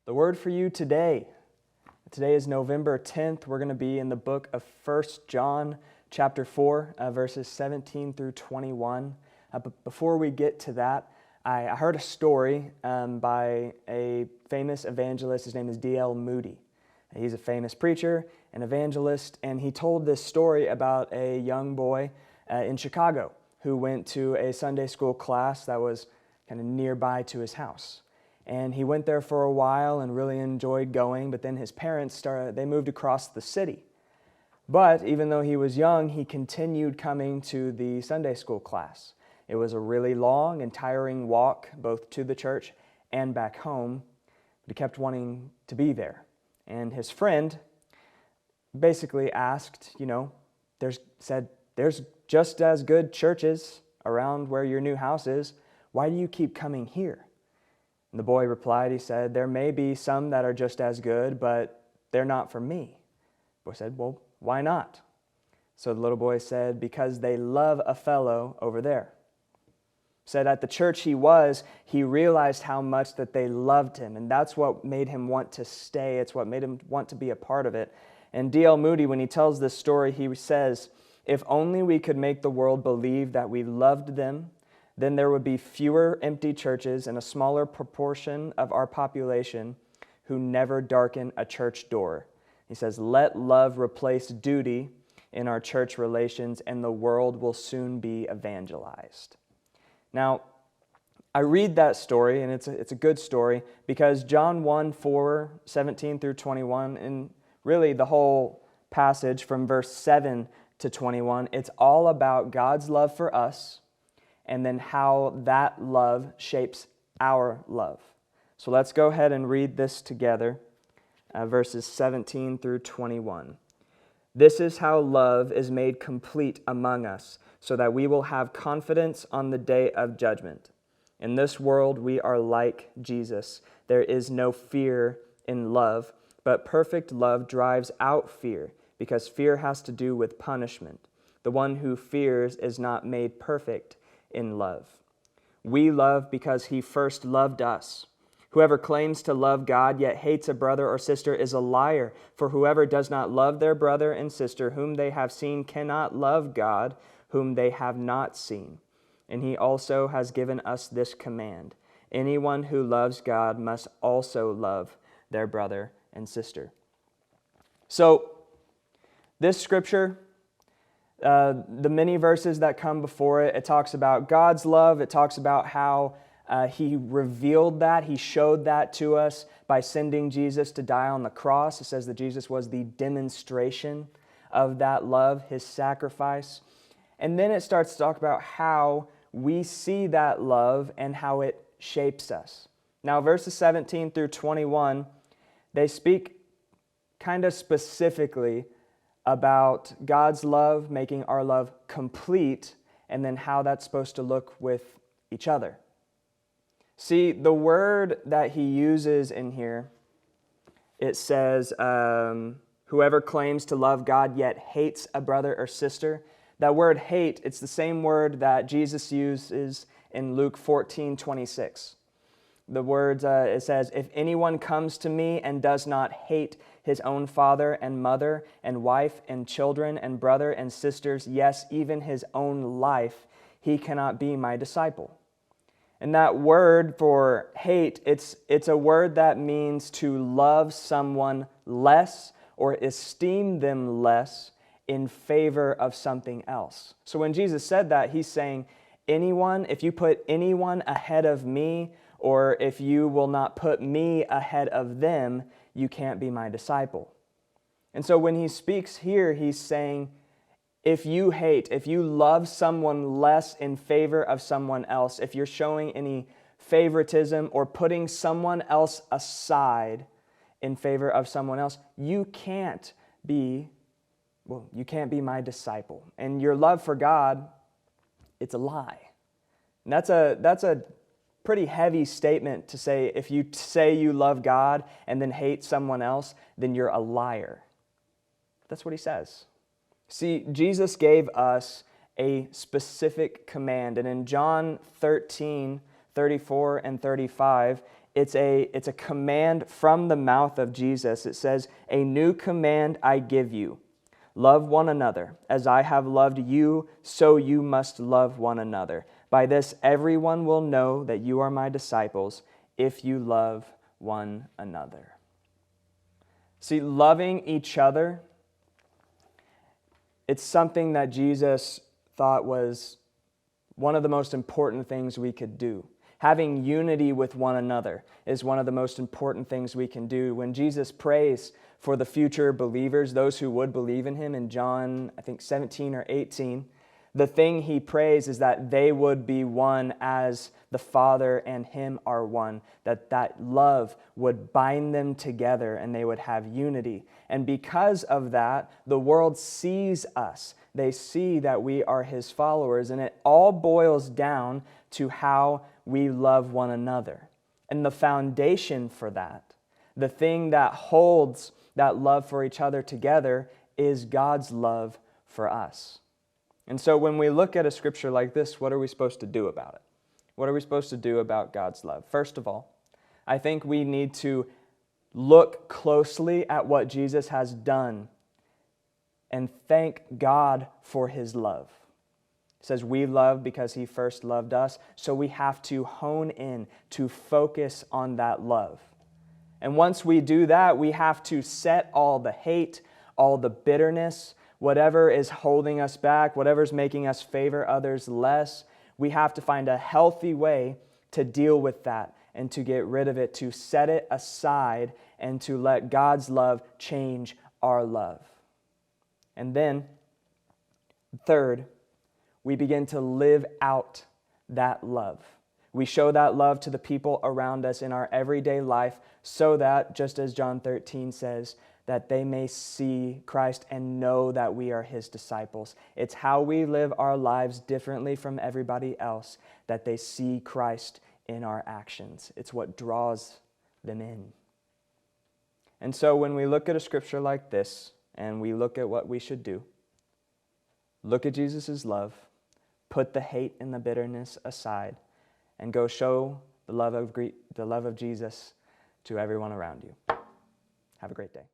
The word for you today. Today is November 10th. We're going to be in the book of 1 John chapter 4, verses 17 through 21. But before we get to that, I heard a story by a famous evangelist. His name is D.L. Moody. He's a famous preacher and evangelist, and he told this story about a young boy in Chicago who went to a Sunday school class that was kind of nearby to his house. And he went there for a while and really enjoyed going, but then his parents they moved across the city. But even though he was young, he continued coming to the Sunday school class. It was a really long and tiring walk, both to the church and back home, but he kept wanting to be there. And his friend basically asked, there's just as good churches around where your new house is. Why do you keep coming here? And the boy replied, he said, there may be some that are just as good, but they're not for me. The boy said, well, why not? So the little boy said, because they love a fellow over there. Said at the church he realized how much that they loved him, and that's what made him want to stay. It's what made him want to be a part of it. And D.L. Moody, when he tells this story, he says, if only we could make the world believe that we loved them, then there would be fewer empty churches and a smaller proportion of our population who never darken a church door. He says, let love replace duty in our church relations, and the world will soon be evangelized. Now, I read that story, and it's a good story, because John 1:4, 17 through 21, and really the whole passage from verse 7 to 21, it's all about God's love for us, and then how that love shapes our love. So let's go ahead and read this together, verses 17 through 21. This is how love is made complete among us, so that we will have confidence on the day of judgment. In this world we are like Jesus. There is no fear in love, but perfect love drives out fear, because fear has to do with punishment. The one who fears is not made perfect in love. We love because he first loved us. Whoever claims to love God yet hates a brother or sister is a liar, for whoever does not love their brother and sister whom they have seen cannot love God whom they have not seen. And he also has given us this command: anyone who loves God must also love their brother and sister. So, this scripture, the many verses that come before it, it talks about God's love. It talks about how he revealed that. He showed that to us by sending Jesus to die on the cross. It says that Jesus was the demonstration of that love, his sacrifice. And then it starts to talk about how we see that love and how it shapes us. Now, verses 17 through 21, they speak kind of specifically about God's love making our love complete, and then how that's supposed to look with each other. See, the word that he uses in here, it says, whoever claims to love God yet hates a brother or sister. That word hate, it's the same word that Jesus uses in Luke 14:26. The words, it says, if anyone comes to me and does not hate his own father and mother and wife and children and brother and sisters, yes, even his own life, he cannot be my disciple. And that word for hate, it's a word that means to love someone less or esteem them less in favor of something else. So when Jesus said that, he's saying, if you put anyone ahead of me, or if you will not put me ahead of them, you can't be my disciple. And so when he speaks here, he's saying, if you love someone less in favor of someone else, if you're showing any favoritism or putting someone else aside in favor of someone else, you can't be my disciple. And your love for God, it's a lie. And that's a pretty heavy statement to say. If you say you love God and then hate someone else, then you're a liar. That's what he says. See, Jesus gave us a specific command, and in John 13, 34 and 35, it's a command from the mouth of Jesus. It says, "A new command I give you. Love one another. As I have loved you, so you must love one another. By this everyone will know that you are my disciples, if you love one another." See, loving each other, it's something that Jesus thought was one of the most important things we could do. Having unity with one another is one of the most important things we can do. When Jesus prays for the future believers, those who would believe in him, in John, I think 17 or 18, the thing he prays is that they would be one as the Father and him are one, that love would bind them together and they would have unity. And because of that, the world sees us. They see that we are his followers, and it all boils down to how we love one another. And the foundation for that, the thing that holds that love for each other together, is God's love for us. And so when we look at a scripture like this, what are we supposed to do about it? What are we supposed to do about God's love? First of all, I think we need to look closely at what Jesus has done and thank God for his love. It says we love because he first loved us, so we have to hone in to focus on that love. And once we do that, we have to set all the hate, all the bitterness, whatever is holding us back, whatever's making us favor others less, we have to find a healthy way to deal with that and to get rid of it, to set it aside and to let God's love change our love. And then, third, we begin to live out that love. We show that love to the people around us in our everyday life so that, just as John 13 says, that they may see Christ and know that we are his disciples. It's how we live our lives differently from everybody else that they see Christ in our actions. It's what draws them in. And so when we look at a scripture like this and we look at what we should do, look at Jesus' love, put the hate and the bitterness aside, and go show the love of Jesus to everyone around you. Have a great day.